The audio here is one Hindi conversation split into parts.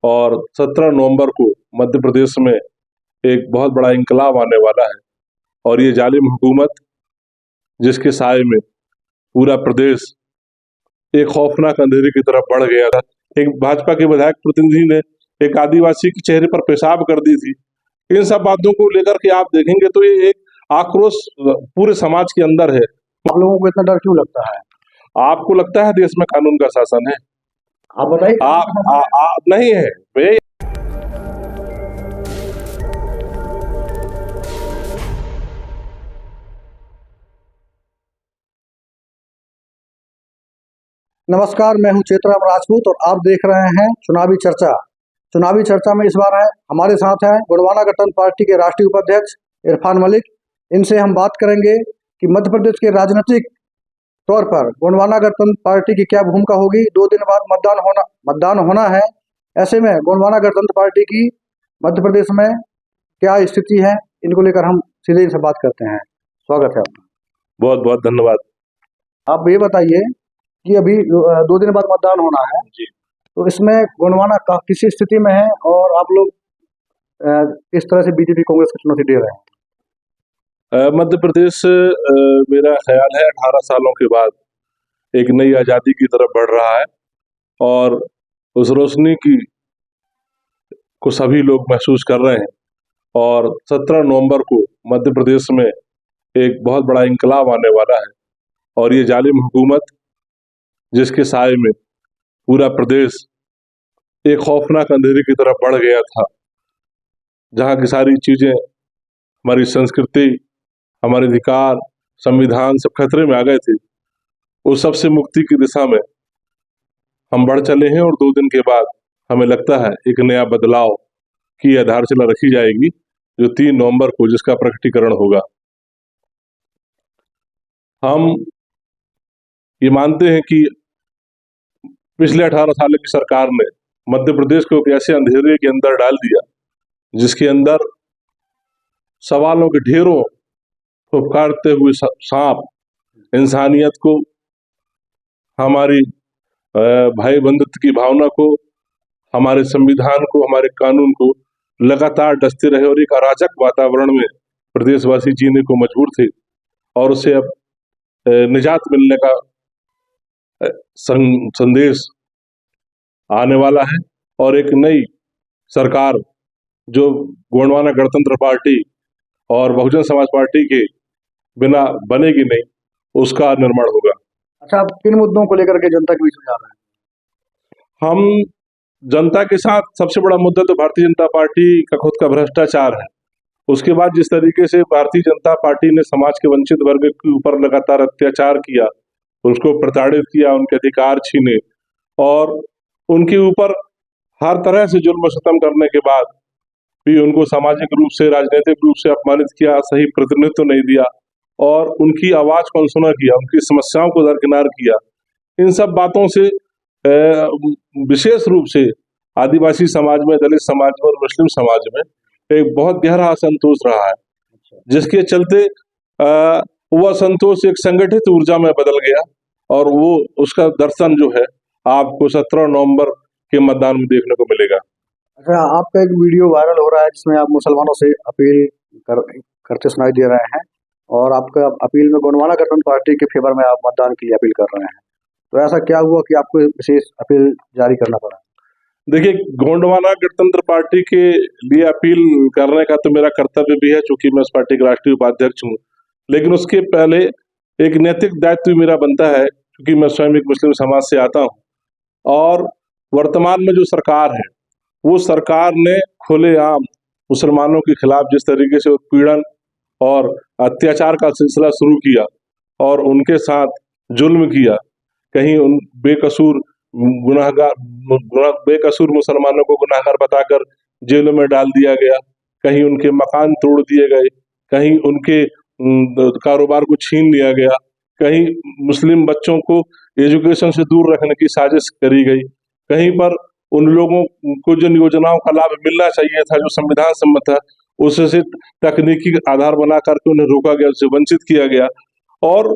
और 17 नवंबर को मध्य प्रदेश में एक बहुत बड़ा इंकलाब आने वाला है। और ये जालिम हुकूमत, जिसके साए में पूरा प्रदेश एक खौफनाक अंधेरे की तरफ बढ़ गया था। एक भाजपा के विधायक प्रतिनिधि ने एक आदिवासी के चेहरे पर पेशाब कर दी थी। इन सब बातों को लेकर के आप देखेंगे तो ये एक आक्रोश पूरे समाज के अंदर है। आप लोगों को इतना डर क्यों लगता है? आपको लगता है देश में कानून का शासन है? आप बताइए। नहीं है वे। नमस्कार, मैं हूं चेतराम राजपूत और आप देख रहे हैं चुनावी चर्चा। चुनावी चर्चा में इस बार हमारे साथ हैं गोंडवाना गणतंत्र पार्टी के राष्ट्रीय उपाध्यक्ष इरफान मलिक। इनसे हम बात करेंगे कि मध्य प्रदेश के राजनीतिक तौर पर गोंडवाना गणतंत्र पार्टी की क्या भूमिका होगी। 2 दिन बाद मतदान होना है। ऐसे में गोंडवाना गणतंत्र पार्टी की मध्य प्रदेश में क्या स्थिति है, इनको लेकर हम सीधे इनसे बात करते हैं। स्वागत है आपका। बहुत बहुत धन्यवाद। आप ये बताइए कि अभी 2 दिन बाद मतदान होना है जी, तो इसमें गोंडवाना किस स्थिति में है और आप लोग किस तरह से बीजेपी कांग्रेस को चुनौती दे रहे हैं? मध्य प्रदेश मेरा ख्याल है 18 सालों के बाद एक नई आज़ादी की तरफ बढ़ रहा है और उस रोशनी को सभी लोग महसूस कर रहे हैं। और 17 नवंबर को मध्य प्रदेश में एक बहुत बड़ा इंकलाब आने वाला है। और ये जालिम हुकूमत, जिसके साए में पूरा प्रदेश एक खौफनाक अंधेरे की तरफ बढ़ गया था, जहाँ की सारी चीजें, हमारी संस्कृति, हमारे अधिकार, संविधान सब खतरे में आ गए थे, उस सबसे मुक्ति की दिशा में हम बढ़ चले हैं। और 2 दिन के बाद हमें लगता है एक नया बदलाव की आधारशिला रखी जाएगी, जो 3 नवंबर को जिसका प्रकटीकरण होगा। हम ये मानते हैं कि पिछले 18 साल की सरकार ने मध्य प्रदेश को एक ऐसे अंधेरे के अंदर डाल दिया, जिसके अंदर सवालों के ढेरों फुफकारते हुए सांप इंसानियत को, हमारी भाई बंधुत्व की भावना को, हमारे संविधान को, हमारे कानून को लगातार डसते रहे। और एक अराजक वातावरण में प्रदेशवासी जीने को मजबूर थे और उसे अब निजात मिलने का संदेश आने वाला है। और एक नई सरकार जो गोंडवाना गणतंत्र पार्टी और बहुजन समाज पार्टी के बिना बनेगी नहीं, उसका निर्माण होगा। अच्छा, आप किन मुद्दों को लेकर के जनता के बीच में जा रहे हैं? हम जनता के साथ सबसे बड़ा मुद्दा तो भारतीय जनता पार्टी का खुद का भ्रष्टाचार है। उसके बाद जिस तरीके से भारतीय जनता पार्टी ने समाज के वंचित वर्ग के ऊपर लगातार अत्याचार किया, उसको प्रताड़ित किया, उनके अधिकार छीने और उनके ऊपर हर तरह से जुल्म सितम करने के बाद भी उनको सामाजिक रूप से, राजनीतिक रूप से अपमानित किया, सही प्रतिनिधित्व नहीं दिया और उनकी आवाज को अनसुना किया, उनकी समस्याओं को दरकिनार किया। इन सब बातों से विशेष रूप से आदिवासी समाज में, दलित समाज में और मुस्लिम समाज में एक बहुत गहरा असंतोष रहा है, जिसके चलते वो असंतोष एक संगठित ऊर्जा में बदल गया और वो उसका दर्शन जो है आपको 17 नवंबर के मतदान में देखने को मिलेगा। अच्छा, आपका एक वीडियो वायरल हो रहा है जिसमें आप मुसलमानों से अपील करते सुनाई दे रहे हैं और आपका अपील में गोंडवाना गणतंत्र पार्टी के फेवर में आप मतदान के लिए अपील कर रहे हैं, तो ऐसा क्या हुआ कि आपको विशेष अपील जारी करना पड़ा? देखिए, गोंडवाना गणतंत्र पार्टी के लिए अपील करने का तो मेरा कर्तव्य भी है, चूंकि मैं उस पार्टी का राष्ट्रीय उपाध्यक्ष हूँ। लेकिन उसके पहले एक नैतिक दायित्व मेरा बनता है, क्योंकि मैं स्वयं एक मुस्लिम समाज से आता हूँ और वर्तमान में जो सरकार है, वो सरकार ने खुलेआम मुसलमानों के खिलाफ जिस तरीके से उत्पीड़न और अत्याचार का सिलसिला शुरू किया और उनके साथ जुल्म किया, कहीं उन बेकसूर मुसलमानों को गुनाहगार बताकर जेलों में डाल दिया गया, कहीं उनके मकान तोड़ दिए गए, कहीं उनके कारोबार को छीन लिया गया, कहीं मुस्लिम बच्चों को एजुकेशन से दूर रखने की साजिश करी गई, कहीं पर उन लोगों को जिन योजनाओं का लाभ मिलना चाहिए था, जो संविधान सम्मत है, उससे तकनीकी आधार बना करके उन्हें रोका गया, उससे वंचित किया गया। और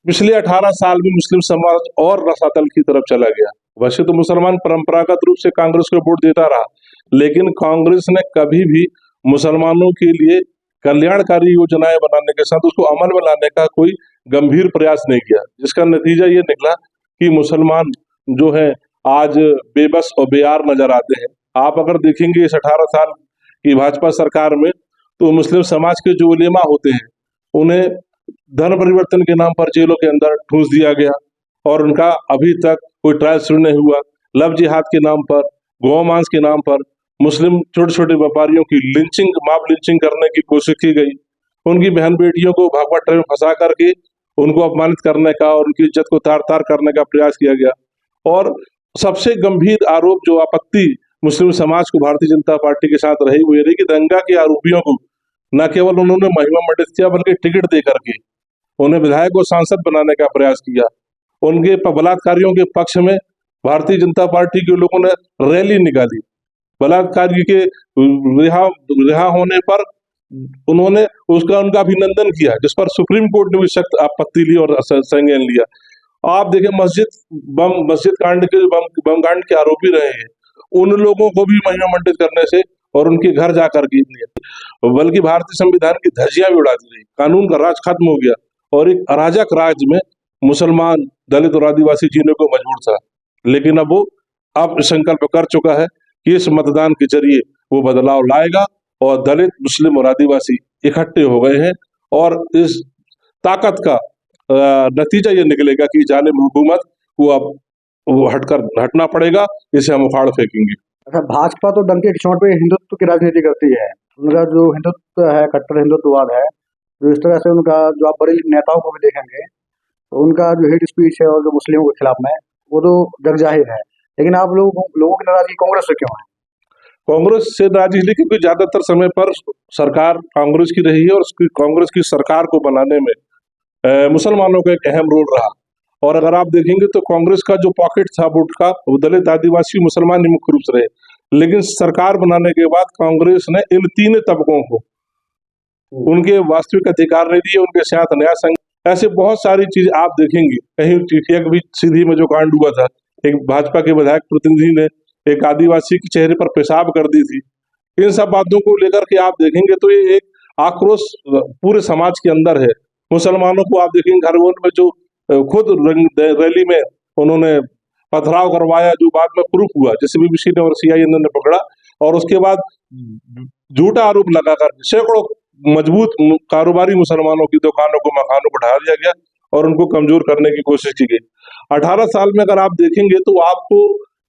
पिछले 18 साल में मुस्लिम समाज और रसातल की तरफ चला गया। वैसे तो मुसलमान परंपरागत रूप से कांग्रेस को वोट देता रहा, लेकिन कांग्रेस ने कभी भी मुसलमानों के लिए कल्याणकारी योजनाएं बनाने के साथ उसको अमल में लाने का कोई गंभीर प्रयास नहीं किया, जिसका नतीजा ये निकला कि मुसलमान जो है आज बेबस और बेयार नजर आते हैं। आप अगर देखेंगे इस 18 साल की भाजपा सरकार में, तो मुस्लिम समाज के जो उलेमा होते हैं उन्हें धर्म परिवर्तन के नाम पर जेलों के अंदर ठूंस दिया गया और उनका अभी तक कोई ट्रायल शुरू नहीं हुआ। लव जिहाद के नाम पर, गौमांस के नाम पर मुस्लिम छोटे छोटे व्यापारियों की लिंचिंग, मॉब लिंचिंग करने की कोशिश की गई। उनकी बहन बेटियों को भगवा ट्रेन में फंसा करके उनको अपमानित करने का और उनकी इज्जत को तार तार करने का प्रयास किया गया। और सबसे गंभीर आरोप, जो आपत्ति मुस्लिम समाज को भारतीय जनता पार्टी के साथ रही, वो ये रही कि दंगा के आरोपियों को न केवल उन्होंने महिमा मंडित किया, बल्कि टिकट दे करके उन्हें विधायक और सांसद बनाने का प्रयास किया। उनके बलात्कारियों के पक्ष में भारतीय जनता पार्टी के लोगों ने रैली निकाली। बलात्कारी के रिहा होने पर उन्होंने उनका अभिनंदन किया, जिस पर सुप्रीम कोर्ट ने भी सख्त आपत्ति ली और संज्ञान लिया। आप देखें, मस्जिद कांड के बम कांड के आरोपी रहे हैं, उन लोगों को भी महिमा मंडित करने से और उनके घर जाकर के, बल्कि भारतीय संविधान की धज्जियां भी उड़ा दी गई। कानून का राज खत्म हो गया और एक अराजक राज में मुसलमान, दलित और आदिवासी जीने को मजबूर था। लेकिन अब संकल्प कर चुका है कि इस मतदान के जरिए वो बदलाव लाएगा और दलित, मुस्लिम और आदिवासी इकट्ठे हो गए हैं और इस ताकत का नतीजा ये निकलेगा कि जालिम हुकूमत को अब हटना पड़ेगा, इसे हम उखाड़ फेंकेंगे। अच्छा, भाजपा तो डंके की चोट पे हिंदुत्व की राजनीति करती है। उनका जो हिंदुत्व है, कट्टर हिंदुत्ववाद है, जो इस तरह से उनका, जो आप बड़े नेताओं को भी देखेंगे तो उनका जो हेट स्पीच है और जो मुस्लिमों के खिलाफ में, वो तो जग जाहिर है। लेकिन आप लोगों की नाराजगी कांग्रेस से क्यों है? कांग्रेस से नाराजगी इसलिए क्योंकि ज्यादातर समय पर सरकार कांग्रेस की रही है और कांग्रेस की सरकार को बनाने में मुसलमानों का एक अहम रोल रहा। और अगर आप देखेंगे तो कांग्रेस का जो पॉकेट था वोट का, वो दलित, आदिवासी, मुसलमान ही मुख्य रूप से रहे। लेकिन सरकार बनाने के बाद कांग्रेस ने इन तीन तबकों को उनके वास्तविक अधिकार नहीं दिए, उनके साथ न्याय संघ, ऐसे बहुत सारी चीज आप देखेंगे। कहीं एक भी सीधी में जो कांड हुआ था, एक भाजपा के विधायक प्रतिनिधि ने एक आदिवासी के चेहरे पर पेशाब कर दी थी। इन सब बातों को लेकर के आप देखेंगे तो ये एक आक्रोश पूरे समाज के अंदर है। मुसलमानों को आप देखेंगे खरगोन में जो खुद रैली में उन्होंने पथराव करवाया, जो बाद में प्रूफ हुआ, जैसे बीबीसी ने और सीआईएन ने पकड़ा, और उसके बाद झूठा आरोप लगाकर सैकड़ों मजबूत कारोबारी मुसलमानों की दुकानों को, मकानों को ढा दिया गया और उनको कमजोर करने की कोशिश की गई। 18 साल में अगर आप देखेंगे तो आपको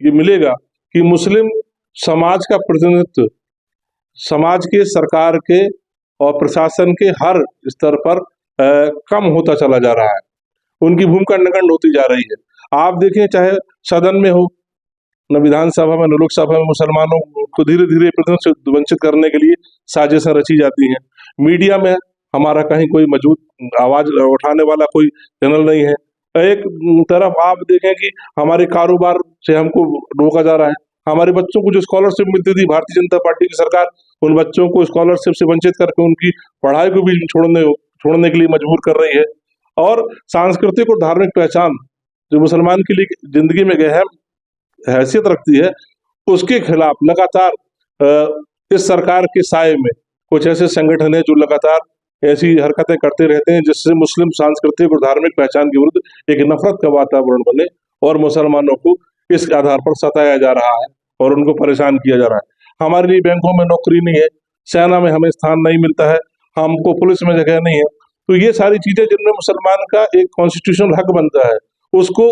ये मिलेगा कि मुस्लिम समाज का प्रतिनिधित्व समाज के, सरकार के और प्रशासन के हर स्तर पर कम होता चला जा रहा है। उनकी भूमिका नगण्य होती जा रही है। आप देखें, चाहे सदन में हो, न विधानसभा में, न लोकसभा में, मुसलमानों को धीरे धीरे प्रतिनिधित्व से वंचित करने के लिए साजिशें रची जाती हैं। मीडिया में हमारा कहीं कोई मजबूत आवाज उठाने वाला कोई चैनल नहीं है। एक तरफ आप देखें कि हमारे कारोबार से हमको रोका जा रहा है। हमारे बच्चों को जो स्कॉलरशिप मिलती थी, भारतीय जनता पार्टी की सरकार उन बच्चों को स्कॉलरशिप से वंचित करके उनकी पढ़ाई को भी छोड़ने के लिए मजबूर कर रही है। और सांस्कृतिक और धार्मिक पहचान जो मुसलमान के लिए जिंदगी में अहम हैसियत रखती है, उसके खिलाफ लगातार इस सरकार के साये में कुछ ऐसे संगठन है जो लगातार ऐसी हरकतें करते रहते हैं, जिससे मुस्लिम सांस्कृतिक और धार्मिक पहचान के विरुद्ध एक नफरत का वातावरण बने और मुसलमानों को इस आधार पर सताया जा रहा है और उनको परेशान किया जा रहा है। हमारे लिए बैंकों में नौकरी नहीं है, सेना में हमें स्थान नहीं मिलता है, हमको पुलिस में जगह नहीं है। तो ये सारी चीजें जिनमें मुसलमान का एक कॉन्स्टिट्यूशनल हक बनता है, उसको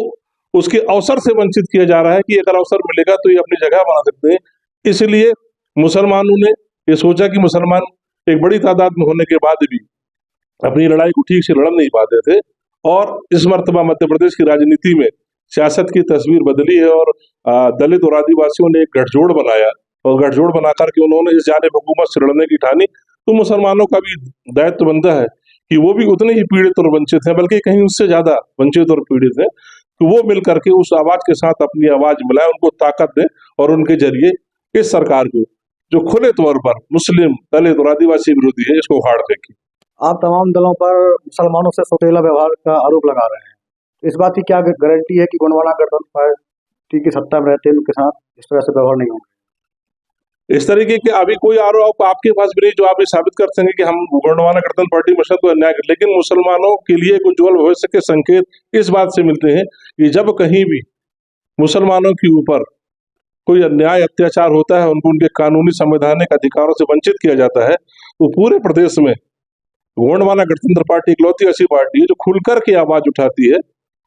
उसके अवसर से वंचित किया जा रहा है कि अगर अवसर मिलेगा तो ये अपनी जगह बना सकते हैं। इसलिए मुसलमानों ने ये सोचा कि मुसलमान एक बड़ी तादाद में होने के बाद भी अपनी लड़ाई को ठीक से लड़ नहीं पाते थे, और इस मर्तबा मध्य प्रदेश की राजनीति में सियासत की तस्वीर बदली है और दलित और आदिवासियों ने एक गठजोड़ बनाया और गठजोड़ बना करके उन्होंने इस जानिब हुकूमत से लड़ने की ठानी। तो मुसलमानों का भी दायित्व बनता है कि वो भी उतने ही पीड़ित और वंचित हैं, बल्कि कहीं उससे ज्यादा वंचित और पीड़ित हैं, तो वो मिल करके उस आवाज के साथ अपनी आवाज मिलाए, उनको ताकत दें और उनके जरिए इस सरकार को, जो खुले तौर पर मुस्लिम, दलित और आदिवासी विरोधी है, इसको उखाड़ फेंके। आप तमाम दलों पर मुसलमानों से सौतेला व्यवहार का आरोप लगा रहे हैं। इस बात की क्या गारंटी है कि गोंडवाना गठबंधन पार्टी की सत्ता में रहते हैं उनके साथ इस तरह से व्यवहार नहीं होगा। इस तरीके के अभी कोई आरोप आपके पास भी नहीं जो आप ये साबित कर सकें कि हम गोंडवाना गणतंत्र पार्टी मशहद को अन्याय कर, लेकिन मुसलमानों के लिए एक उज्ज्वल भविष्य के संकेत इस बात से मिलते हैं कि जब कहीं भी मुसलमानों के ऊपर कोई अन्याय अत्याचार होता है, उनको उनके कानूनी संवैधानिक अधिकारों से वंचित किया जाता है, तो पूरे प्रदेश में गोंडवाना गणतंत्र पार्टी इकलौती ऐसी पार्टी है जो खुलकर के आवाज उठाती है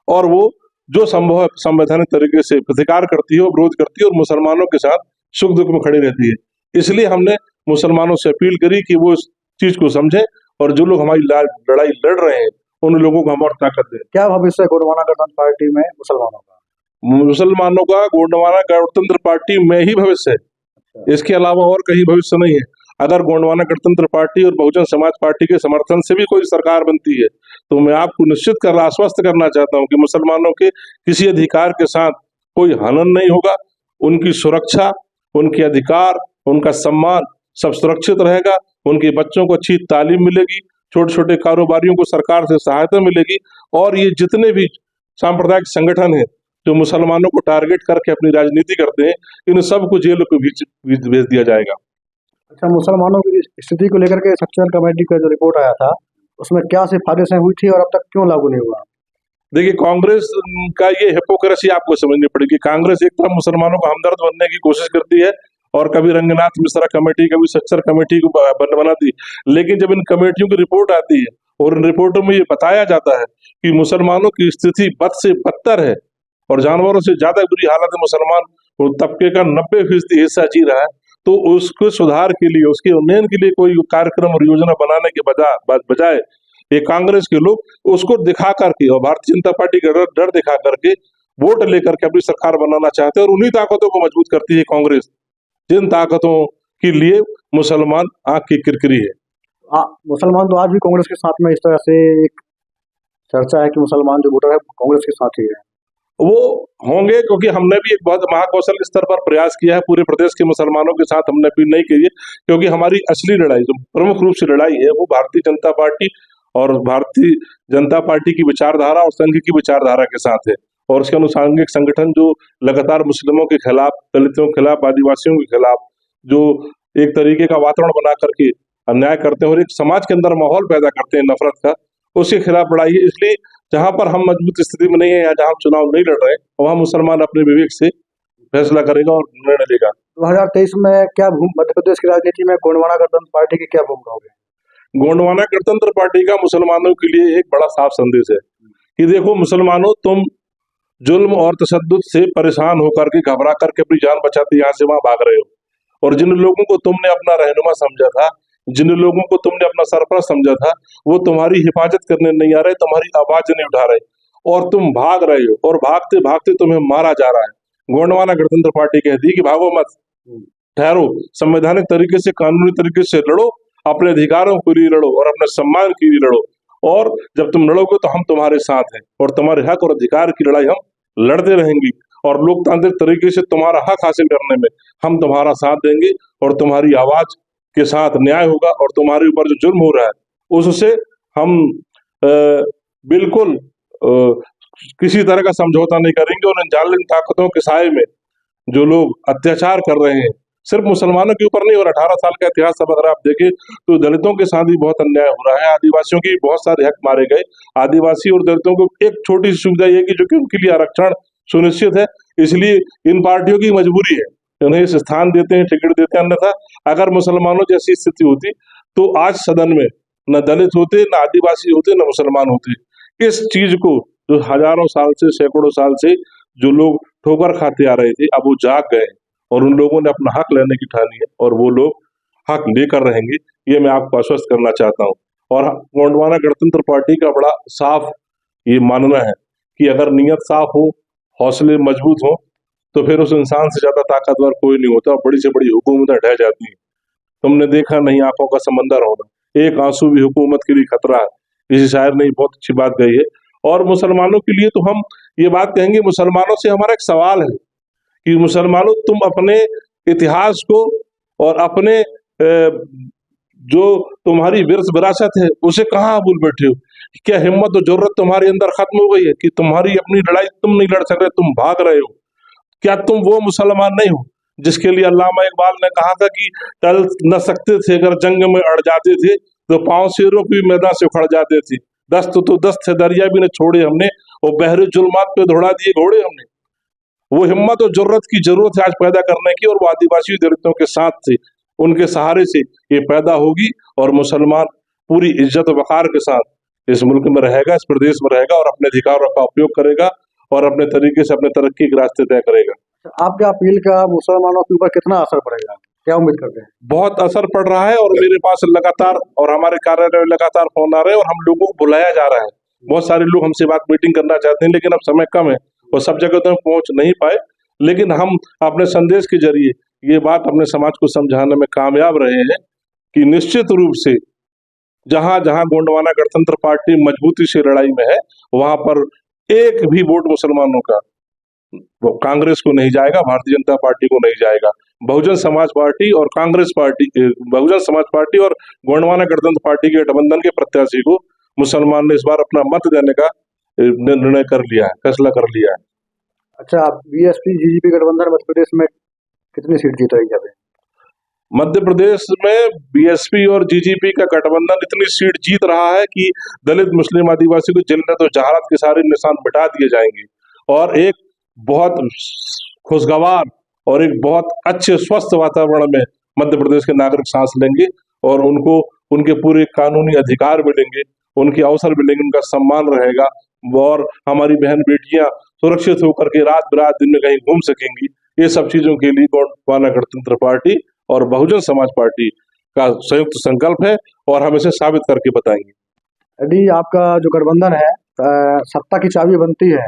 और वो जो संभव है संवैधानिक तरीके से प्रतिकार करती है और विरोध करती है और मुसलमानों के साथ सुख दुख में खड़ी रहती है। इसलिए हमने मुसलमानों से अपील करी कि वो इस चीज को समझें और जो लोग हमारी लड़ाई लड़ रहे हैं उन लोगों को हम और ताकत दें। क्या भविष्य है गोंडवाना गणतंत्र पार्टी में मुसलमानों का? मुसलमानों का गोंडवाना गणतंत्र पार्टी में ही भविष्य है, इसके अलावा और कहीं भविष्य नहीं है। अगर गोंडवाना गणतंत्र पार्टी और बहुजन समाज पार्टी के समर्थन से भी कोई सरकार बनती है तो मैं आपको निश्चित कर आश्वस्त करना चाहता हूं कि मुसलमानों के किसी अधिकार के साथ कोई हनन नहीं होगा। उनकी सुरक्षा, उनके अधिकार, उनका सम्मान सब सुरक्षित रहेगा। उनके बच्चों को अच्छी तालीम मिलेगी, छोटे छोटे कारोबारियों को सरकार से सहायता मिलेगी और ये जितने भी सांप्रदायिक संगठन हैं जो मुसलमानों को टारगेट करके अपनी राजनीति करते हैं, इन सबको जेल को भेज दिया जाएगा। अच्छा, मुसलमानों की स्थिति को लेकर के सक्सेना कमेटी का जो रिपोर्ट आया था उसमें क्या सिफारिशें हुई थी और अब तक क्यों लागू नहीं हुआ? देखिए, कांग्रेस का ये हिपोक्रेसी आपको समझनी पड़ेगी। कांग्रेस एक तरफ मुसलमानों को हमदर्द बनने की कोशिश करती है और कभी रंगनाथ मिश्रा कमेटी, कभी सक्सेना कमेटी को बनाती, लेकिन जब इन कमेटियों की रिपोर्ट आती है और इन रिपोर्टों में ये बताया जाता है कि मुसलमानों की स्थिति बद से बदतर है और जानवरों से ज्यादा बुरी हालत है, मुसलमान तबके का 90% हिस्सा जी रहा है, तो उसके सुधार के लिए, उसके उन्नयन के लिए कोई कार्यक्रम और योजना बनाने के बजाय ये कांग्रेस के लोग उसको दिखा करके और भारतीय जनता पार्टी का डर दिखा करके वोट लेकर के अपनी सरकार बनाना चाहते हैं और उन्हीं ताकतों को मजबूत करती है कांग्रेस, जिन ताकतों के लिए मुसलमान आंख की किरकिरी है। मुसलमान तो आज भी कांग्रेस के साथ में, इस तरह से एक चर्चा है कि मुसलमान जो वोटर है कांग्रेस के साथ ही है। वो होंगे क्योंकि हमने भी एक बहुत महाकौशल स्तर पर प्रयास किया है, पूरे प्रदेश के मुसलमानों के साथ हमने अपील नहीं की है, क्योंकि हमारी असली लड़ाई, जो प्रमुख रूप से लड़ाई है, वो भारतीय जनता पार्टी और भारतीय जनता पार्टी की विचारधारा और संघ की विचारधारा के साथ है। और उसके अनुसांगिक संगठन जो लगातार मुस्लिमों के खिलाफ, दलितों के खिलाफ, आदिवासियों के खिलाफ जो एक तरीके का वातावरण बना करके अन्याय करते हैं और एक समाज के अंदर माहौल पैदा करते हैं नफरत का, उसके खिलाफ लड़ाई है। इसलिए जहां पर हम मजबूत स्थिति में नहीं है या जहां हम चुनाव नहीं लड़ रहे हैं, वहां मुसलमान अपने विवेक से फैसला करेगा और निर्णय लेगा। 2023 में क्या मध्य प्रदेश की राजनीति में गोंडवाना गणतंत्र पार्टी की क्या भूमिका होगी? गोंडवाना गणतंत्र पार्टी का मुसलमानों के लिए एक बड़ा साफ संदेश है कि देखो मुसलमानों, तुम जुल्म और तशद्दुद से परेशान होकर के, घबरा करके अपनी जान बचाते यहाँ से वहां भाग रहे हो, और जिन लोगों को तुमने अपना रहनुमा समझा था, जिन लोगों को तुमने अपना सरपरस्त समझा था, वो तुम्हारी हिफाजत करने नहीं आ रहे, तुम्हारी आवाज नहीं उठा रहे और तुम भाग रहे हो और भागते भागते तुम्हें मारा जा रहा है। गोंडवाना गणतंत्र पार्टी कहती है कि भागो मत, ठहरो, संवैधानिक तरीके से, कानूनी तरीके से लड़ो, अपने अधिकारों के लिए लड़ो और अपने सम्मान के लिए लड़ो, और जब तुम लड़ोगे तो हम तुम्हारे साथ हैं और तुम्हारे हक और अधिकार की लड़ाई हम लड़ते रहेंगे और लोकतांत्रिक तरीके से तुम्हारा हक हासिल करने में हम तुम्हारा साथ देंगे और तुम्हारी आवाज के साथ न्याय होगा और तुम्हारे ऊपर जो जुर्म हो रहा है उससे हम बिल्कुल किसी तरह का समझौता नहीं करेंगे। और इन जालिम ताकतों के साए में जो लोग अत्याचार कर रहे हैं, सिर्फ मुसलमानों के ऊपर नहीं, और 18 साल का इतिहास अब अगर आप देखें तो दलितों के साथ भी बहुत अन्याय हो रहा है, आदिवासियों की बहुत सारे हक मारे गए। आदिवासी और दलितों को एक छोटी सी सुविधा ये कि जो कि उनके लिए आरक्षण सुनिश्चित है, इसलिए इन पार्टियों की मजबूरी है, उन्हें इस स्थान देते हैं, टिकट देते हैं। अन्यथा अगर मुसलमानों जैसी स्थिति होती तो आज सदन में न दलित होते, न आदिवासी होते, न मुसलमान होते। इस चीज को जो हजारों साल से, सैकड़ों साल से जो लोग ठोकर खाते आ रहे थे, अब वो जाग गए और उन लोगों ने अपना हक लेने की ठानी है और वो लोग हक लेकर रहेंगे, ये मैं आपको आश्वस्त करना चाहता हूँ। और गोंडवाना गणतंत्र पार्टी का बड़ा साफ ये मानना है कि अगर नीयत साफ हो, हौसले मजबूत हो, तो फिर उस इंसान से ज्यादा ताकतवर कोई नहीं होता और बड़ी से बड़ी हुकूमतें ढह जाती हैं। तुमने देखा नहीं आंखों का समंदर होना, एक आंसू भी हुकूमत के लिए खतरा है, किसी शायर ने बहुत अच्छी बात कही है। और मुसलमानों के लिए तो हम ये बात कहेंगे, मुसलमानों से हमारा एक सवाल है कि मुसलमानों, तुम अपने इतिहास को और अपने जो तुम्हारी विरासत है उसे कहाँ भूल बैठे हो? क्या हिम्मत और जरूरत तुम्हारे अंदर खत्म हो गई है कि तुम्हारी अपनी लड़ाई तुम नहीं लड़ सक रहे, तुम भाग रहे हो? क्या तुम वो मुसलमान नहीं हो जिसके लिए अल्लामा इकबाल ने कहा था कि टल न सकते थे अगर जंग में अड़ जाते थे, तो पांव शेरों की मैदान से उखड़ जाते थे। दस्त तो दस्त है दरिया भी न छोड़े हमने, और बहरे जुल्मात पे दौड़ा दिए घोड़े हमने। वो हिम्मत और जरूरत की जरूरत है आज पैदा करने की, और वो आदिवासी दलितों के साथ से, उनके सहारे से ये पैदा होगी, और मुसलमान पूरी इज्जत और वकार के साथ इस मुल्क में रहेगा, इस प्रदेश में रहेगा, और अपने अधिकारों का उपयोग करेगा, और अपने तरीके से अपने तरक्की के रास्ते तय करेगा। आपके अपील का मुसलमानों के ऊपर कितना असर पड़ेगा, क्या उम्मीद करते हैं? बहुत असर पड़ रहा है, और मेरे पास लगातार और हमारे कार्यालय में लगातार फोन आ रहे हैं, और हम लोगों को बुलाया जा रहा है। बहुत सारे लोग हमसे मीटिंग करना चाहते हैं, लेकिन अब समय कम है और सब जगह तो पहुंच नहीं पाए, लेकिन हम अपने संदेश के जरिए ये बात अपने समाज को समझाने में कामयाब रहे हैं कि निश्चित रूप से जहां जहां गोंडवाना गणतंत्र पार्टी मजबूती से लड़ाई में है, वहां पर एक भी वोट मुसलमानों का वो कांग्रेस को नहीं जाएगा, भारतीय जनता पार्टी को नहीं जाएगा। बहुजन समाज पार्टी और कांग्रेस पार्टी, बहुजन समाज पार्टी और गोंडवाना गणतंत्र पार्टी के गठबंधन के प्रत्याशी को मुसलमान ने इस बार अपना मत देने का निर्णय कर लिया है, फैसला कर लिया है। अच्छा, बीएसपी जीजीपी गठबंधन मध्य प्रदेश में कितनी सीट जीत रही है? मध्य प्रदेश में बीएसपी और जीजीपी का गठबंधन इतनी सीट जीत रहा है कि दलित मुस्लिम आदिवासी को जिल्लत और जहालत के सारे निशान मिटा दिए जाएंगे, और एक बहुत खुशगवार और एक बहुत अच्छे स्वस्थ वातावरण में मध्य प्रदेश के नागरिक सांस लेंगे, और उनको उनके पूरे कानूनी अधिकार मिलेंगे, उनके अवसर मिलेंगे, उनका सम्मान रहेगा, और हमारी बहन बेटियां सुरक्षित होकर के रात बिरात दिन में कहीं घूम सकेंगी। ये सब चीजों के लिए गोंडवाना गणतंत्र पार्टी और बहुजन समाज पार्टी का संयुक्त संकल्प है, और हम इसे साबित करके बताएंगे। यदि आपका जो गठबंधन है सत्ता की चाबी बनती है,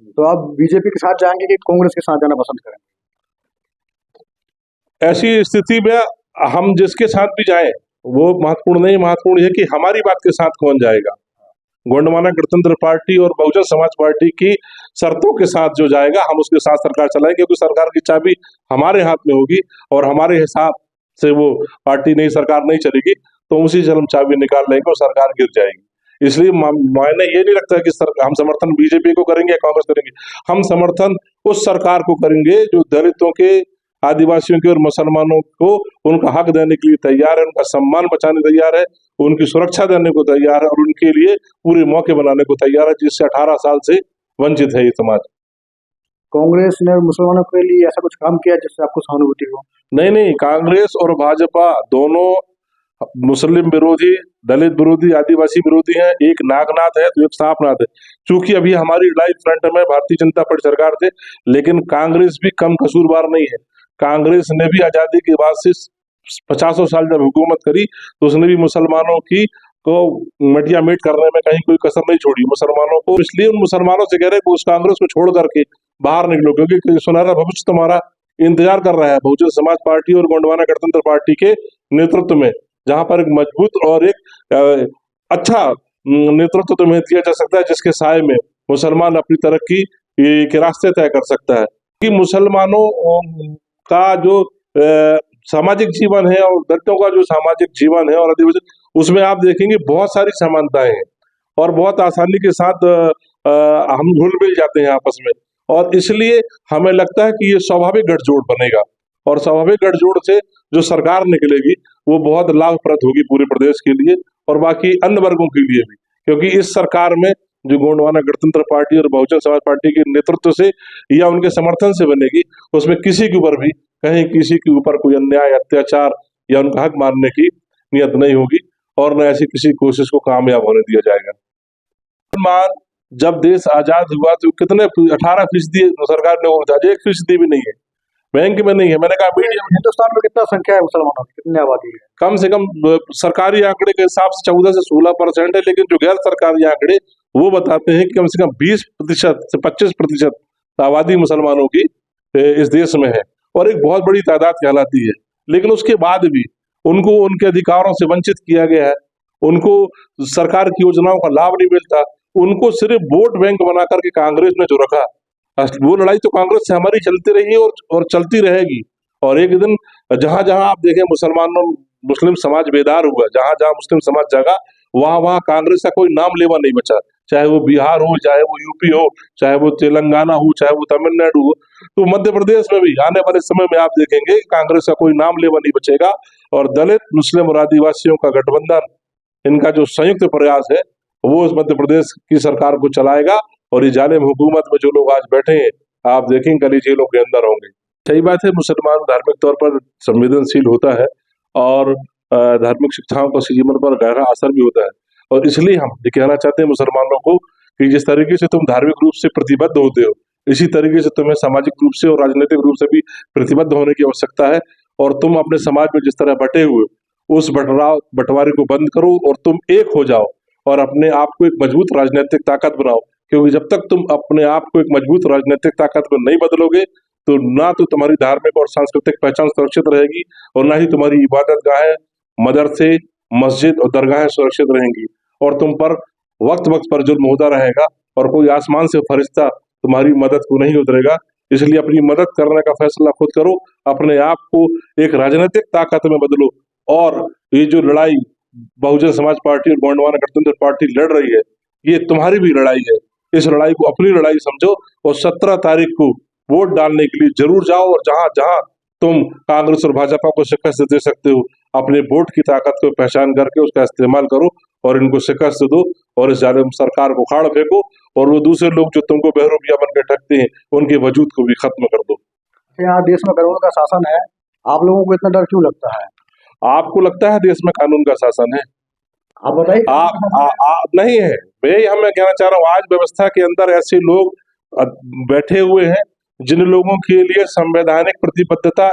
तो आप बीजेपी के साथ जाएंगे कि कांग्रेस के साथ जाना पसंद करेंगे? ऐसी स्थिति में हम जिसके साथ भी जाएं वो महत्वपूर्ण नहीं, महत्वपूर्ण है कि हमारी बात के साथ कौन जाएगा। गोंडवाना गणतंत्र पार्टी और बहुजन समाज पार्टी की शर्तों के साथ जो जाएगा, हम उसके साथ सरकार चलाएंगे, क्योंकि सरकार की चाबी हमारे हाथ में होगी, और हमारे हिसाब से वो पार्टी नहीं, सरकार नहीं चलेगी, तो उसी से हम चाबी निकाल लेंगे और सरकार गिर जाएगी। इसलिए मायने ये नहीं रखता कि हम समर्थन बीजेपी को करेंगे या कांग्रेस करेंगे, हम समर्थन उस सरकार को करेंगे जो दलितों के, आदिवासियों के और मुसलमानों को उनका हक देने के लिए तैयार है, उनका सम्मान बचाने तैयार है, उनकी सुरक्षा देने को तैयार है, और उनके लिए पूरे मौके बनाने को तैयार है, जिससे 18 साल से वंचित है ये समाज। कांग्रेस ने मुसलमानों के लिए ऐसा कुछ काम किया जिससे आपको सहानुभूति हो? नहीं, कांग्रेस और भाजपा दोनों मुस्लिम विरोधी, दलित विरोधी, आदिवासी विरोधी हैं। एक नागनाथ है तो एक सांपनाथ है। चूंकि अभी हमारी लड़ाई फ्रंट में भारतीय जनता पार्टी सरकार थे, लेकिन कांग्रेस भी कम कसूरवार नहीं है। कांग्रेस ने भी आजादी के बाद से 50 साल जब हुकूमत करी, तो उसने भी मुसलमानों की को मटिया मीट करने में कहीं कोई कसर नहीं छोड़ी मुसलमानों को। इसलिए उन मुसलमानों से कह रहे हैं कि उस कांग्रेस को छोड़ करके बाहर निकलो, क्योंकि सुनहरा भविष्य तुम्हारा इंतजार कर रहा है बहुजन समाज पार्टी और गोंडवाना गणतंत्र पार्टी के नेतृत्व में, जहां पर एक मजबूत और एक अच्छा नेतृत्व तुम्हें दिया जा सकता है, जिसके साय में मुसलमान अपनी तरक्की के रास्ते तय कर सकता है। कि मुसलमानों का जो सामाजिक जीवन है और दलितों का जो सामाजिक जीवन है और आदिवासी, उसमें आप देखेंगे बहुत सारी समानताएं हैं, और बहुत आसानी के साथ हम घुल मिल जाते हैं आपस में, और इसलिए हमें लगता है कि ये स्वाभाविक गठजोड़ बनेगा, और स्वाभाविक गठजोड़ से जो सरकार निकलेगी वो बहुत लाभप्रद होगी पूरे प्रदेश के लिए और बाकी अन्य वर्गों के लिए भी, क्योंकि इस सरकार में जो गोंडवाना गणतंत्र पार्टी और बहुजन समाज पार्टी के नेतृत्व से या उनके समर्थन से बनेगी, उसमें किसी के ऊपर भी कहीं किसी के ऊपर कोई अन्याय, अत्याचार या उनका हक मानने की नियत नहीं होगी, और न ऐसी किसी कोशिश को कामयाब होने दिया जाएगा। मान जब देश आजाद हुआ तो कितने 18% सरकार ने वोट दिया, 1% भी नहीं है, बैंक में नहीं है। मैंने कहा मीडिया में हिंदुस्तान में कितना संख्या है मुसलमानों की, कितनी आबादी है? कम से कम सरकारी आंकड़े के हिसाब से 14 से 16% है, लेकिन जो गैर सरकारी आंकड़े वो बताते हैं कि कम से कम 20% से 25% आबादी मुसलमानों की इस देश में है, और एक बहुत बड़ी तादाद कहलाती है। लेकिन उसके बाद भी उनको उनके अधिकारों से वंचित किया गया है, उनको सरकार की योजनाओं का लाभ नहीं मिलता, उनको सिर्फ वोट बैंक बना करके कांग्रेस ने जो रखा, वो लड़ाई तो कांग्रेस से हमारी चलती रही है और चलती रहेगी। और एक दिन जहां जहां आप देखें मुस्लिम समाज बेदार हुआ, जहां जहां मुस्लिम समाज जगा, वहां वहां कांग्रेस का कोई नाम लेवा नहीं बचा, चाहे वो बिहार हो, चाहे वो यूपी हो, चाहे वो तेलंगाना हो, चाहे वो तमिलनाडु हो, तो मध्य प्रदेश में भी आने वाले समय में आप देखेंगे कांग्रेस का कोई नाम लेवा नहीं बचेगा और दलित मुस्लिम और आदिवासियों का गठबंधन, इनका जो संयुक्त प्रयास है वो इस मध्य प्रदेश की सरकार को चलाएगा। और ये जालिम हुकूमत में जो लोग आज बैठे हैं, आप देखेंगे कल ये जेलों के अंदर होंगे। सही बात है, मुसलमान धार्मिक तौर पर संवेदनशील होता है और धार्मिक शिक्षाओं का जीवन पर गहरा असर भी होता है। और इसलिए हम ये कहना चाहते हैं मुसलमानों को कि जिस तरीके से तुम धार्मिक रूप से प्रतिबद्ध होते हो, इसी तरीके से तुम्हें सामाजिक रूप से और राजनीतिक रूप से भी प्रतिबद्ध होने की आवश्यकता है। और तुम अपने समाज में जिस तरह बटे हुए, उस बंटवारे को बंद करो और तुम एक हो जाओ और अपने आप को एक मजबूत राजनीतिक ताकत बनाओ। क्योंकि जब तक तुम अपने आप को एक मजबूत राजनीतिक ताकत में नहीं बदलोगे तो ना तो तुम्हारी धार्मिक और सांस्कृतिक पहचान सुरक्षित रहेगी और ना ही तुम्हारी इबादत गाहें, मदरसे, मस्जिद और दरगाहें सुरक्षित रहेंगी। और तुम पर वक्त वक्त पर जुल्म होता रहेगा और कोई आसमान से फरिश्ता तुम्हारी मदद को नहीं उतरेगा। इसलिए अपनी मदद करने का फैसला खुद करो, अपने आप को एक राजनीतिक ताकत में बदलो। और ये जो लड़ाई बहुजन समाज पार्टी और गोंडवाना गठबंधन पार्टी लड़ रही है, ये तुम्हारी भी लड़ाई है। इस लड़ाई को अपनी लड़ाई समझो और 17 तारीख को वोट डालने के लिए जरूर जाओ। और जहां जहां तुम कांग्रेस और भाजपा को शिकस्त दे सकते हो, अपने वोट की ताकत को पहचान करके उसका इस्तेमाल करो और इनको शिकस्त दो और इस जालिम सरकार को उखाड़ फेंको और वो दूसरे लोग जो तुमको बहरूपिया बन के ठगते हैं, उनके वजूद को भी खत्म कर दो। यहाँ देश में कानून का शासन है, आप लोगों को इतना डर क्यों लगता है? आपको लगता है देश में कानून का शासन है? आप बताइए। नहीं है। मैं कहना चाह रहा हूँ, आज व्यवस्था के अंदर ऐसे लोग बैठे हुए हैं जिन लोगों के लिए संवैधानिक प्रतिबद्धता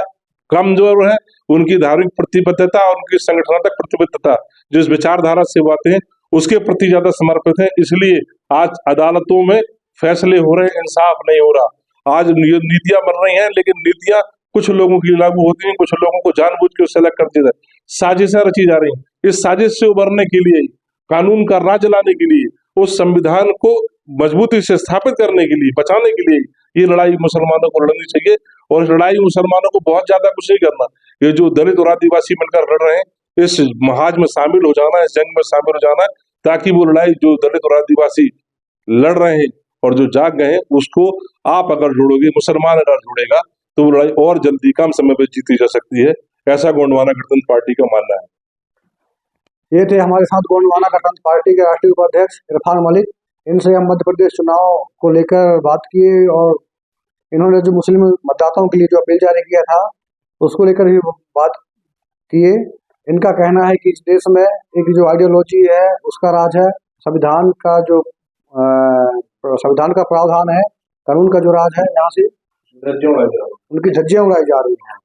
कमजोर है, उनकी धार्मिक प्रतिबद्धता और उनकी संगठनात्मक प्रतिबद्धता जिस विचारधारा से वो आते हैं उसके प्रति ज्यादा समर्पित है। इसलिए आज अदालतों में फैसले हो रहे हैं, इंसाफ नहीं हो रहा। आज नीतियां बन रही हैं, लेकिन नीतियां कुछ लोगों के लिए लागू होती हैं, कुछ लोगों को जानबूझ के सेलेक्ट कर दिया जाए। साजिशें रची जा रही हैं। इस साजिश से उबरने के लिए, कानून का राज लाने के लिए, उस संविधान को मजबूती से स्थापित करने के लिए, बचाने के लिए ये लड़ाई मुसलमानों को लड़नी चाहिए। और इस लड़ाई मुसलमानों को बहुत ज्यादा कुछ नहीं करना। ये जो दलित और आदिवासी मिलकर लड़ रहे हैं, इस महाज में शामिल हो जाना है, इस जंग में शामिल हो जाना है, ताकि वो लड़ाई जो दलित और आदिवासी लड़ रहे हैं और जो जाग गए हैं, उसको आप अगर जोड़ोगे, मुसलमान अगर जोड़ेगा, तो वो लड़ाई और जल्दी कम समय में जीती जा सकती है। ऐसा गोंडवाना गठबंधन पार्टी का मानना है। ये थे हमारे साथ गोंडवाना गठबंधन पार्टी के राष्ट्रीय उपाध्यक्ष इरफान मलिक। इनसे हम मध्य प्रदेश चुनाव को लेकर बात किए और इन्होंने जो मुस्लिम मतदाताओं के लिए जो अपील जारी किया था उसको लेकर भी बात किए। इनका कहना है कि इस देश में एक जो आइडियोलॉजी है उसका राज है, संविधान का जो संविधान का प्रावधान है, कानून का जो राज है, यहाँ से उनकी धज्जियां उड़ाई जा रही हैं।